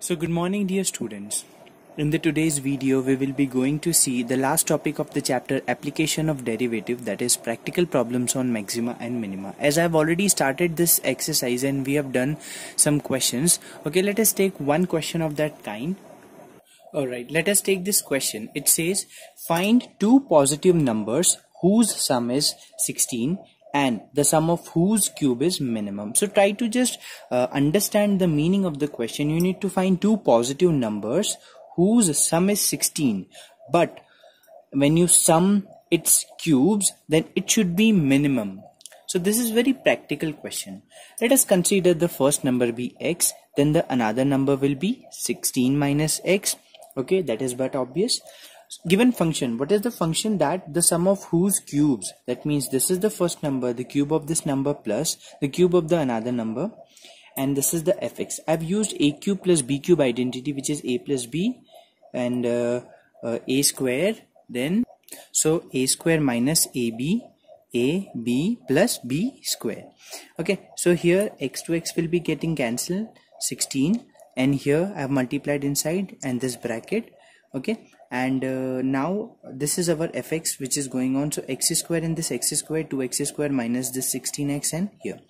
So good morning dear students. In today's video we will be going to see the last topic of the chapter application of derivative, that is practical problems on maxima and minima. As I have already started this exercise and we have done some questions. Okay, let us take one question of that kind. Alright, let us take this question. It says find two positive numbers whose sum is 16 and the sum of whose cube is minimum. So try to just understand the meaning of the question. You need to find two positive numbers whose sum is 16, but when you sum its cubes then it should be minimum. So this is very practical question. Let us consider the first number be x, then the another number will be 16 minus x. Okay, that is but obvious. Given function, what is the function? That the sum of whose cubes, that means this is the first number, the cube of this number plus the cube of the another number, and this is the fx. I've used a cube plus b cube identity, which is a plus b and a square, then so a square minus ab plus b square. Okay, so here x to x will be getting cancelled, 16, and here I have multiplied inside and this bracket. Okay, and now this is our fx which is going on, so x square and this x square, 2x square minus this 16x, and here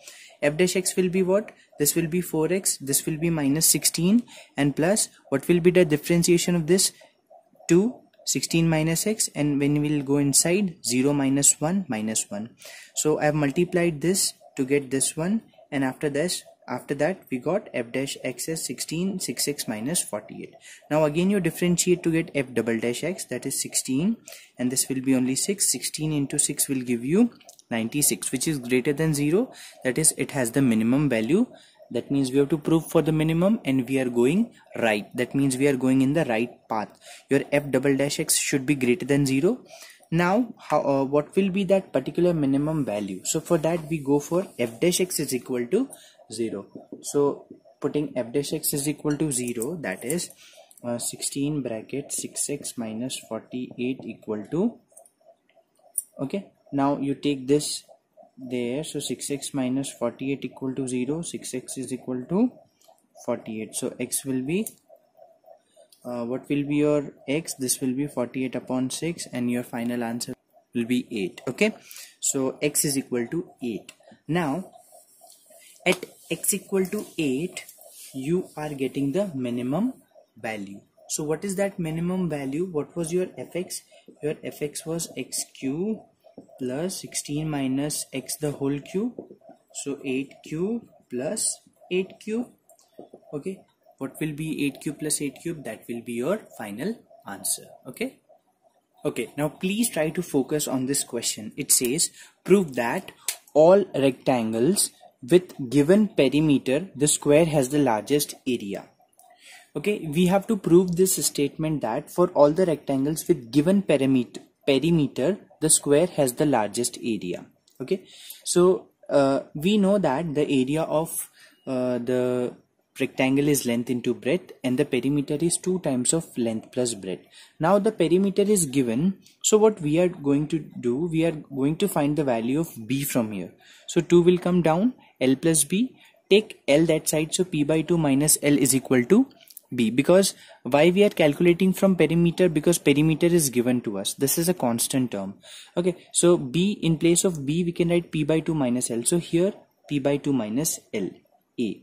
f dash x will be what? This will be 4x, this will be minus 16, and plus what will be the differentiation of this? 2, 16 minus x, and when we will go inside 0 minus 1 minus 1. So I have multiplied this to get this one, and after that we got f dash x as 16, 6x minus 48. Now again you differentiate to get f double dash x, that is 16, and this will be only 6. 16 into 6 will give you 96, which is greater than 0, that is it has the minimum value. That means we have to prove for the minimum and we are going right. That means we are going in the right path. Your f double dash x should be greater than 0. Now what will be that particular minimum value? So for that we go for f dash x is equal to 0. So putting f dash x is equal to 0, that is 16 bracket 6x minus 48 equal to, okay, now you take this there, so 6x minus 48 equal to 0, 6x is equal to 48. So x will be what will be your x? This will be 48 upon 6 and your final answer will be 8. Okay, so x is equal to 8. Now at x equal to 8 you are getting the minimum value. So what is that minimum value? What was your fx? Your fx was x cube plus 16 minus x the whole cube, so 8 cube plus 8 cube. Okay, what will be 8 cube plus 8 cube? That will be your final answer. Okay, now please try to focus on this question. It says prove that all rectangles with given perimeter the square has the largest area. Okay, we have to prove this statement that for all the rectangles with given perimeter the square has the largest area. Okay, so we know that the area of the rectangle is length into breadth and the perimeter is 2 times of length plus breadth. Now the perimeter is given, so what we are going to do, we are going to find the value of b from here. So 2 will come down, l plus b, take l that side, so p by 2 minus l is equal to b. Because why we are calculating from perimeter? Because perimeter is given to us, this is a constant term. Okay, so b, in place of b we can write p by 2 minus l, so here p by 2 minus l, a.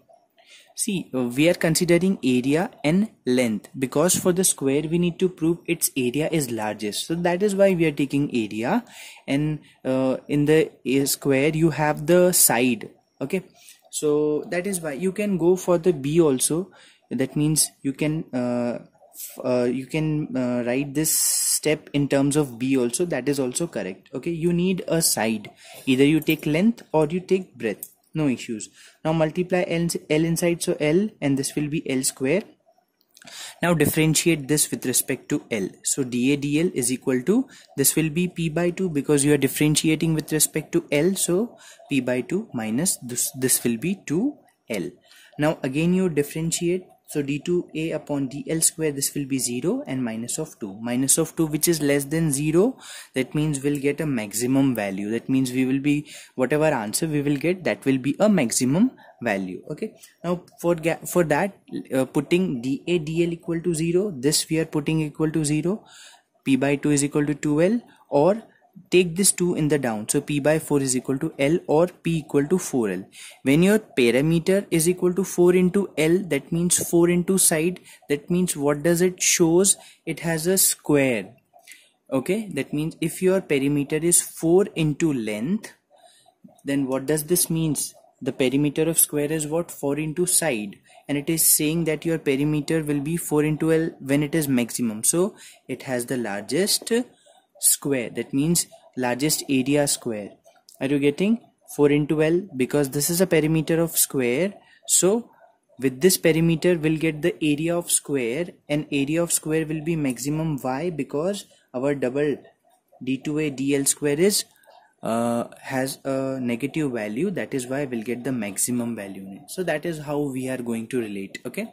See, we are considering area and length because for the square we need to prove its area is largest, so that is why we are taking area, and in the square you have the side. Okay, so that is why you can go for the b also. That means you can write this step in terms of b also, that is also correct. Okay, you need a side, either you take length or you take breadth, no issues. Now multiply l inside, so l, and this will be l square. Now differentiate this with respect to l, so dA dl is equal to, this will be p by 2 because you are differentiating with respect to l, so p by 2 minus this will be 2l. Now again you differentiate, so d2a upon dl square, this will be 0 and minus of 2. Minus of 2 which is less than 0, that means we'll get a maximum value. That means we will be, whatever answer we will get, that will be a maximum value. Okay, now for that, putting dA dl equal to 0, this we are putting equal to 0, p by 2 is equal to 2l, or take this 2 in the down, so p by 4 is equal to l, or p equal to 4l. When your parameter is equal to 4 into l, that means 4 into side, that means what does it shows? It has a square. Okay, that means if your perimeter is 4 into length, then what does this means? The perimeter of square is what? 4 into side, and it is saying that your perimeter will be 4 into L when it is maximum, so it has the largest square, that means largest area square. Are you getting? 4 into L, because this is a perimeter of square, so with this perimeter we'll get the area of square, and area of square will be maximum. Why? Because our double d2a dl square is has a negative value, that is why we'll get the maximum value in it. So that is how we are going to relate. Okay,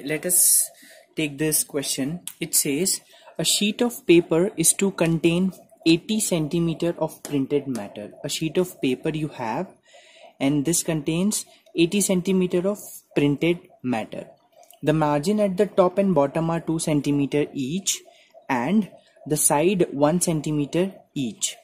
let us take this question. It says a sheet of paper is to contain 80 centimeter of printed matter. A sheet of paper you have, and this contains 80 centimeter of printed matter. The margin at the top and bottom are 2 centimeter each, and the side 1 centimeter each.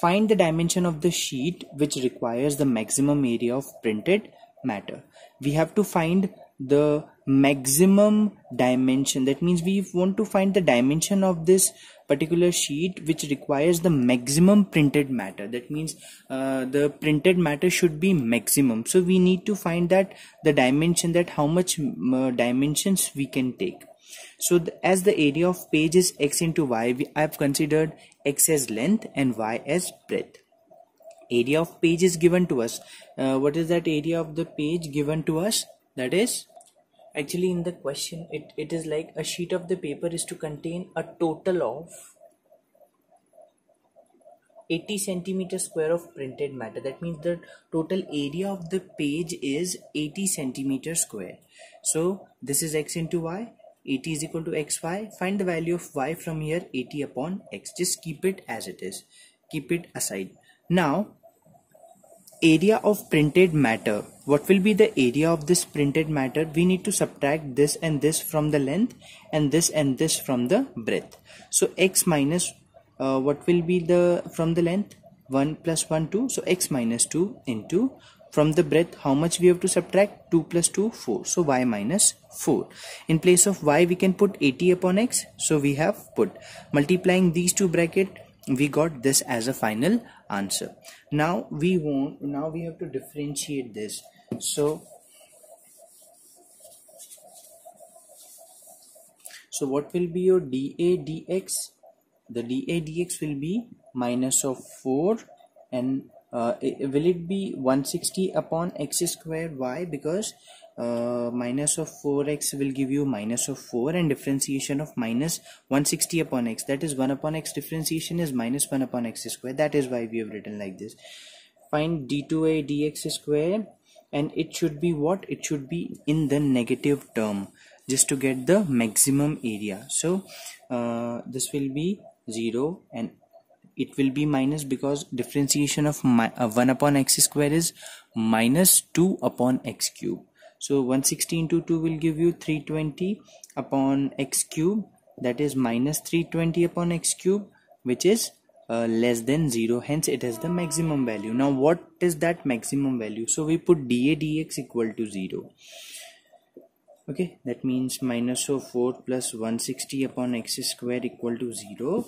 Find the dimension of the sheet which requires the maximum area of printed matter. We have to find the maximum dimension. That means we want to find the dimension of this particular sheet which requires the maximum printed matter. That means the printed matter should be maximum. So we need to find that the dimension, that how much dimensions we can take. So as the area of page is x into y, I have considered x as length and y as breadth. Area of page is given to us. What is that area of the page given to us? That is, actually in the question it is like a sheet of the paper is to contain a total of 80 centimeter square of printed matter. That means the total area of the page is 80 centimeter square. So this is x into y. 80 is equal to xy. Find the value of y from here, 80 upon x. Just keep it as it is. Keep it aside. Now, area of printed matter. What will be the area of this printed matter? We need to subtract this and this from the length, and this from the breadth. So x minus what will be the from the length? 1 plus 1 2. So x minus 2 into, from the breadth how much we have to subtract? 2 plus 2 4. So y minus 4. In place of y we can put 80 upon x. So we have put, multiplying these two brackets, we got this as a final answer. Now we have to differentiate this. So what will be your dA dx? The dA dx will be minus of 4, and will it be 160 upon x square? Why? Because minus of 4x will give you minus of 4, and differentiation of minus 160 upon x, that is 1 upon x differentiation is minus 1 upon x square. That is why we have written like this. Find d2a dx square, and it should be what? It should be in the negative term, just to get the maximum area. So this will be 0, and it will be minus, because differentiation of 1 upon x square is minus 2 upon x cube. So 160 into 2 will give you 320 upon x cube, that is minus 320 upon x cube, which is less than 0, hence it has the maximum value. Now what is that maximum value? So we put dA dx equal to 0. Okay, that means minus of 4 plus 160 upon x square equal to 0,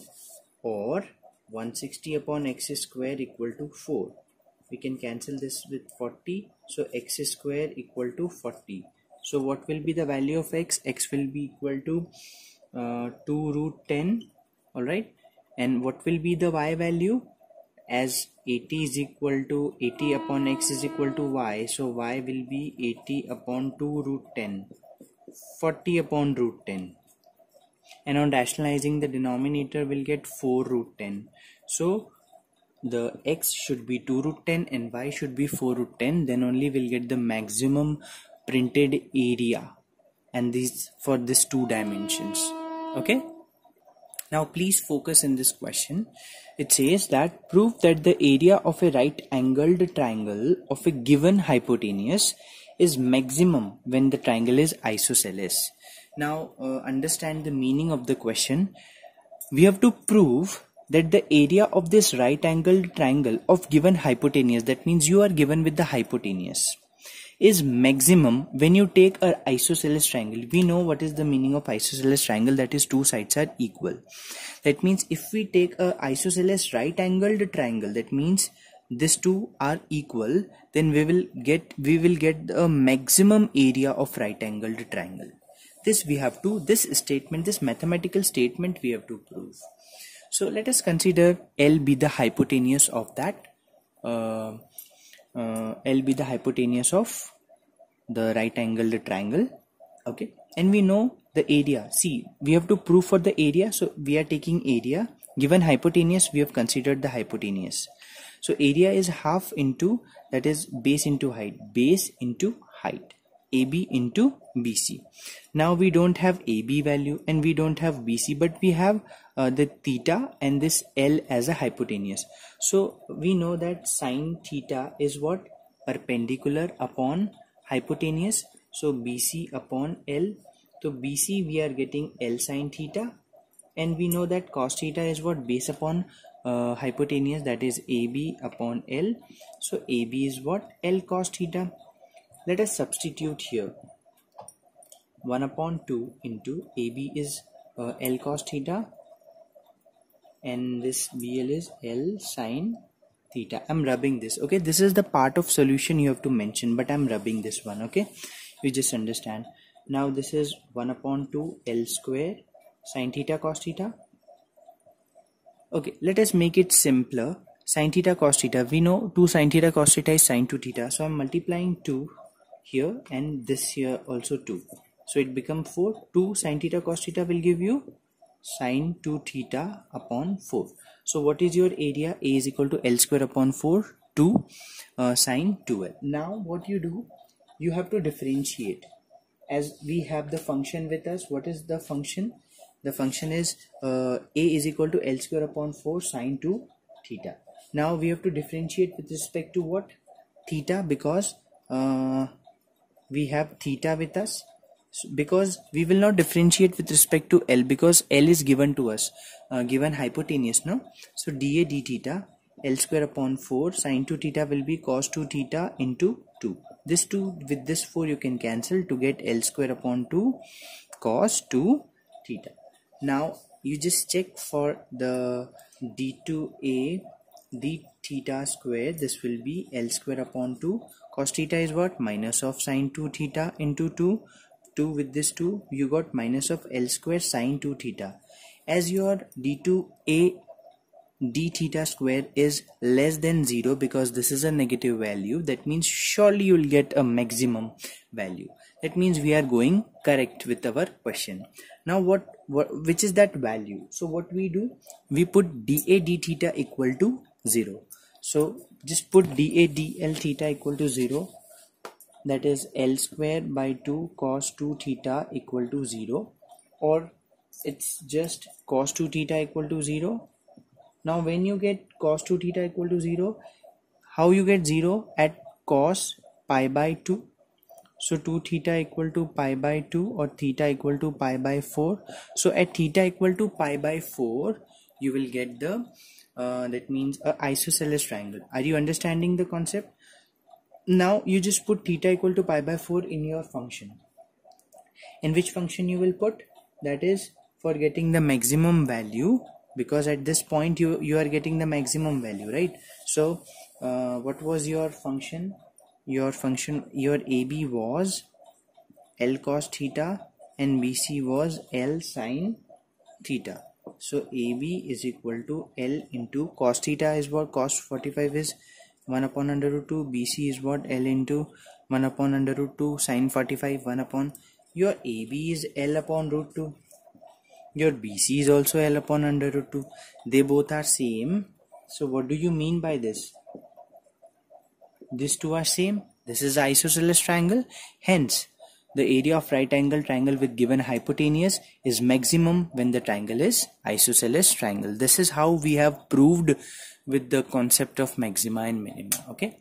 or 160 upon x square equal to 4. We can cancel this with 40, so x square equal to 40. So what will be the value of x? X will be equal to 2 root 10. Alright, and what will be the y value? As 80 is equal to 80 upon x is equal to y, so y will be 80 upon 2 root 10, 40 upon root 10. And on rationalizing, the denominator will get 4 root 10. So the x should be 2 root 10 and y should be 4 root 10. Then only we'll get the maximum printed area, and these for this 2 dimensions. Okay. Now please focus in this question. It says that prove that the area of a right angled triangle of a given hypotenuse is maximum when the triangle is isosceles. Now understand the meaning of the question. We have to prove that the area of this right angled triangle of given hypotenuse, that means you are given with the hypotenuse, is maximum when you take a isosceles triangle. We know what is the meaning of isosceles triangle, that is two sides are equal. That means if we take a isosceles right angled triangle, that means these two are equal, then we will get the maximum area of right angled triangle. This mathematical statement we have to prove. So let us consider L be the hypotenuse of that. L be the hypotenuse of the right angled triangle. Okay, and we know the area. See, we have to prove for the area, so we are taking area. Given hypotenuse, we have considered the hypotenuse. So area is half into, that is base into height, AB into BC. Now we don't have AB value and we don't have BC, but we have the theta and this L as a hypotenuse. So we know that sine theta is what? Perpendicular upon hypotenuse. So BC upon L. So BC we are getting L sine theta, and we know that cos theta is what? Base upon hypotenuse, that is AB upon L. So AB is what? L cos theta. Let us substitute here. 1 upon 2 into AB is L cos theta, and this BL is L sine theta. I'm rubbing this. Okay, this is the part of solution you have to mention, but I'm rubbing this one. Okay, you just understand. Now this is 1 upon 2 L square sine theta cos theta. Okay, let us make it simpler. Sine theta cos theta, we know 2 sine theta cos theta is sine 2 theta. So I'm multiplying 2 here and this here also 2. So it becomes 4. 2 sine theta cos theta will give you sine 2 theta upon 4. So what is your area? A is equal to L square upon 4 to sine 2L. Now what you do? You have to differentiate. As we have the function with us, what is the function? The function is A is equal to L square upon 4 sine 2 theta. Now we have to differentiate with respect to what? Theta, because we have theta with us. Because we will not differentiate with respect to L, because L is given to us, given hypotenuse, no? So dA d theta L square upon 4 sine 2 theta will be cos 2 theta into 2. This 2 with this 4 you can cancel to get L square upon 2 cos 2 theta. Now you just check for the d2a d theta square. This will be L square upon 2. Cos theta is what? Minus of sine 2 theta into 2. 2 with this 2, you got minus of L square sine 2 theta. As your d2a d theta square is less than 0, because this is a negative value, that means surely you will get a maximum value. That means we are going correct with our question. Now which is that value? So what we do? We put dA d theta equal to 0. So just put dA dL theta equal to 0. That is L square by 2 cos 2 theta equal to 0, or it's just cos 2 theta equal to 0. Now when you get cos 2 theta equal to 0, how you get 0? At cos pi by 2. So 2 theta equal to pi by 2, or theta equal to pi by 4. So at theta equal to pi by 4, you will get the that means a isosceles triangle. Are you understanding the concept? Now you just put theta equal to pi by 4 in your function. In which function you will put? That is for getting the maximum value, because at this point you are getting the maximum value, right? So what was your function? Your AB was L cos theta and BC was L sine theta. So AB is equal to L into cos theta is what? Cos 45 is 1 upon under root 2. BC is what? L into 1 upon under root 2 sine 45 1 upon. Your AB is L upon root 2. Your BC is also L upon under root 2. They both are same. So what do you mean by this? These two are same. This is isosceles triangle. Hence the area of right angle triangle with given hypotenuse is maximum when the triangle is isosceles triangle. This is how we have proved with the concept of maxima and minima. Okay,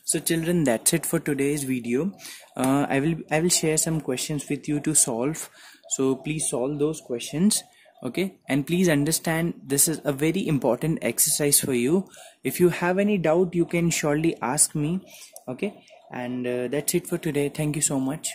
so children, that's it for today's video. I will share some questions with you to solve, so please solve those questions. Okay, and please understand this is a very important exercise for you. If you have any doubt, you can surely ask me. Okay, and that's it for today. Thank you so much.